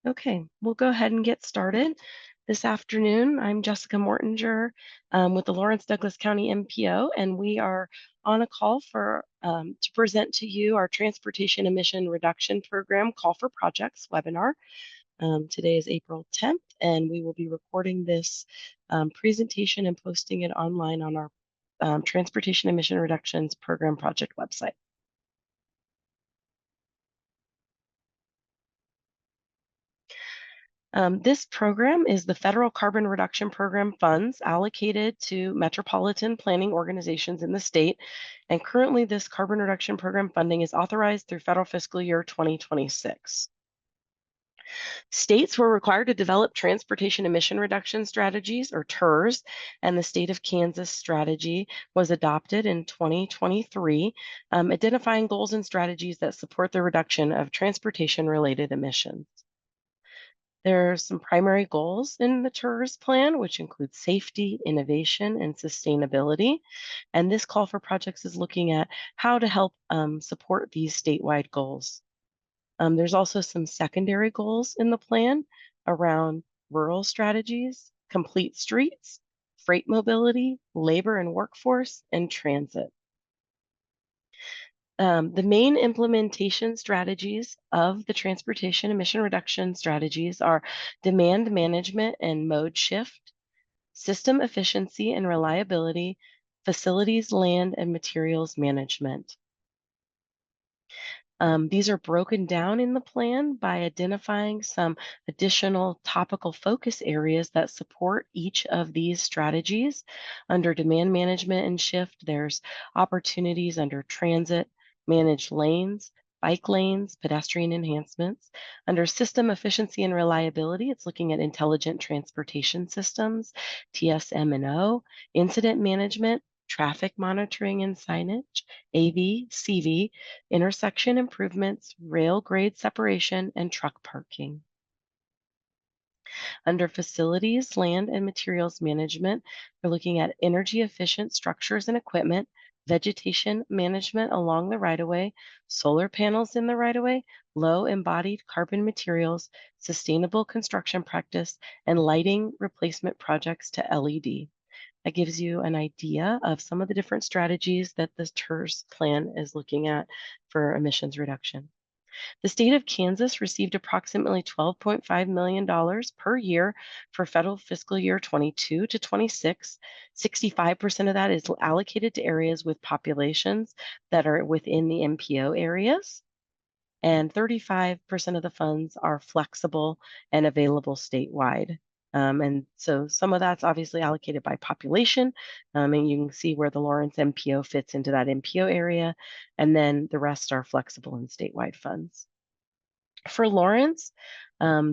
Okay, we'll go ahead and get started. This afternoon, I'm Jessica Mortinger with the Lawrence Douglas County MPO, and we are on a call to present to you our Transportation Emission Reduction Program Call for Projects webinar. Today is April 10th, and we will be recording this presentation and posting it online on our Transportation Emission Reductions Program Project website. This program is the Federal Carbon Reduction Program funds allocated to metropolitan planning organizations in the state. And currently, this carbon reduction program funding is authorized through federal fiscal year 2026. States were required to develop transportation emission reduction strategies, or TERS, and the state of Kansas strategy was adopted in 2023, identifying goals and strategies that support the reduction of transportation-related emissions. There are some primary goals in the TERS plan, which include safety, innovation, and sustainability. And this call for projects is looking at how to help support these statewide goals. There's also some secondary goals in the plan around rural strategies, complete streets, freight mobility, labor and workforce, and transit. The main implementation strategies of the transportation emission reduction strategies are demand management and mode shift, system efficiency and reliability, facilities, land, and materials management. These are broken down in the plan by identifying some additional topical focus areas that support each of these strategies. Under demand management and shift, there's opportunities under transit, managed lanes, bike lanes, pedestrian enhancements. Under system efficiency and reliability, it's looking at intelligent transportation systems, TSM&O, incident management, traffic monitoring and signage, AV, CV, intersection improvements, rail grade separation, and truck parking. Under facilities, land, and materials management, we're looking at energy efficient structures and equipment, vegetation management along the right-of-way, solar panels in the right-of-way, low embodied carbon materials, sustainable construction practice, and lighting replacement projects to LED. That gives you an idea of some of the different strategies that the TERS plan is looking at for emissions reduction. The state of Kansas received approximately $12.5 million per year for federal fiscal year 22 to 26. 65% of that is allocated to areas with populations that are within the MPO areas. And 35% of the funds are flexible and available statewide. And so some of that's obviously allocated by population, and you can see where the Lawrence MPO fits into that MPO area, and then the rest are flexible and statewide funds. For Lawrence,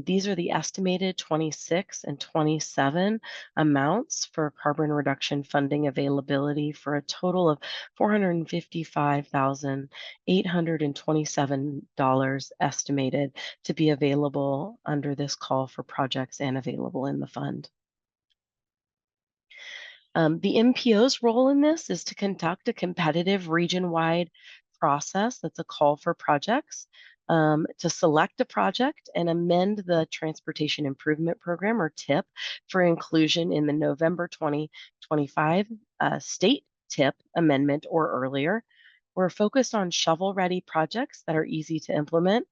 these are the estimated 26 and 27 amounts for carbon reduction funding availability for a total of $455,827 estimated to be available under this call for projects and available in the fund. The MPO's role in this is to conduct a competitive region-wide process that's a call for projects, to select a project and amend the Transportation Improvement Program, or TIP, for inclusion in the November 2025 state TIP amendment or earlier. We're focused on shovel-ready projects that are easy to implement.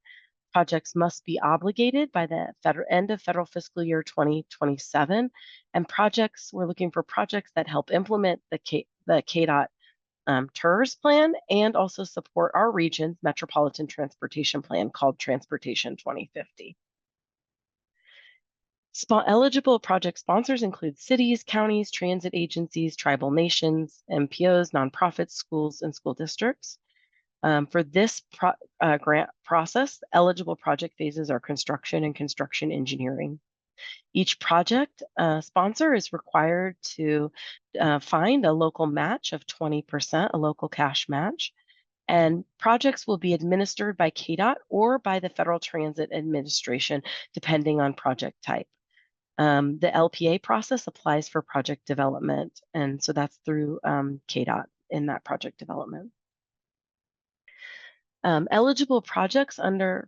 Projects must be obligated by the end of federal fiscal year 2027. And we're looking for projects that help implement the KDOT TERS plan and also support our region's metropolitan transportation plan called Transportation 2050. Eligible project sponsors include cities, counties, transit agencies, tribal nations, MPOs, nonprofits, schools, and school districts. For this grant process, eligible project phases are construction and construction engineering. Each project sponsor is required to find a local match of 20%, a local cash match, and projects will be administered by KDOT or by the Federal Transit Administration, depending on project type. The LPA process applies for project development, and so that's through KDOT in that project development. Eligible projects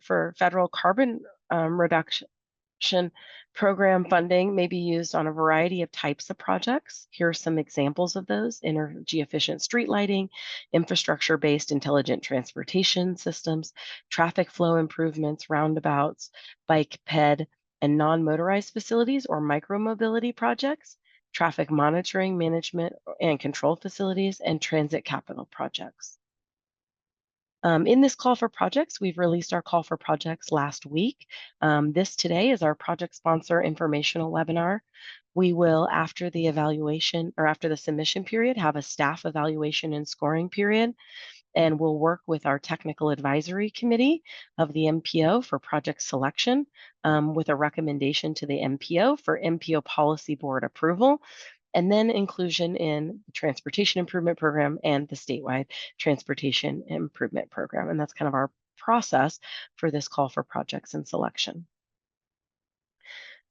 for federal carbon reduction Action program funding may be used on a variety of types of projects. Here are some examples of those: energy efficient street lighting, infrastructure based intelligent transportation systems, traffic flow improvements, roundabouts, bike ped, and non motorized facilities or micromobility projects, traffic monitoring, management, and control facilities, and transit capital projects. In this call for projects, we've released our call for projects last week. This today is our project sponsor informational webinar. We will, after the evaluation or after the submission period, have a staff evaluation and scoring period, and we'll work with our technical advisory committee of the MPO for project selection with a recommendation to the MPO for MPO policy board approval, and then inclusion in the Transportation Improvement Program and the statewide Transportation Improvement Program. And that's kind of our process for this call for projects and selection.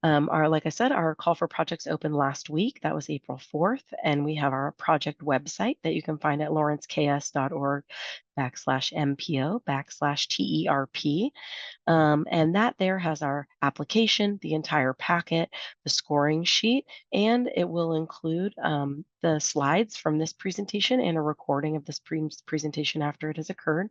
Like I said, our call for projects opened last week. That was April 4th. And we have our project website that you can find at lawrence.ks.org/MPO/TERP. And that there has our application, the entire packet, the scoring sheet, and it will include the slides from this presentation and a recording of this presentation after it has occurred.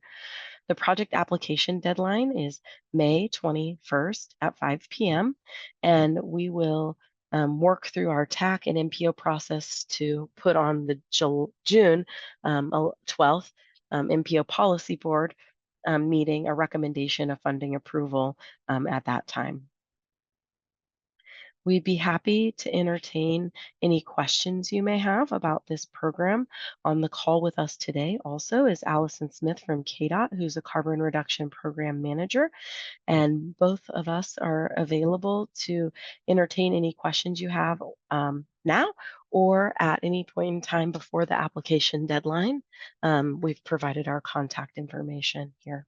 The project application deadline is May 21st at 5 p.m. And we will work through our TAC and MPO process to put on the June 12th MPO policy board meeting a recommendation of funding approval at that time. We'd be happy to entertain any questions you may have about this program. On the call with us today also is Allison Smith from KDOT, who's a carbon reduction program manager. And both of us are available to entertain any questions you have now or at any point in time before the application deadline. We've provided our contact information here.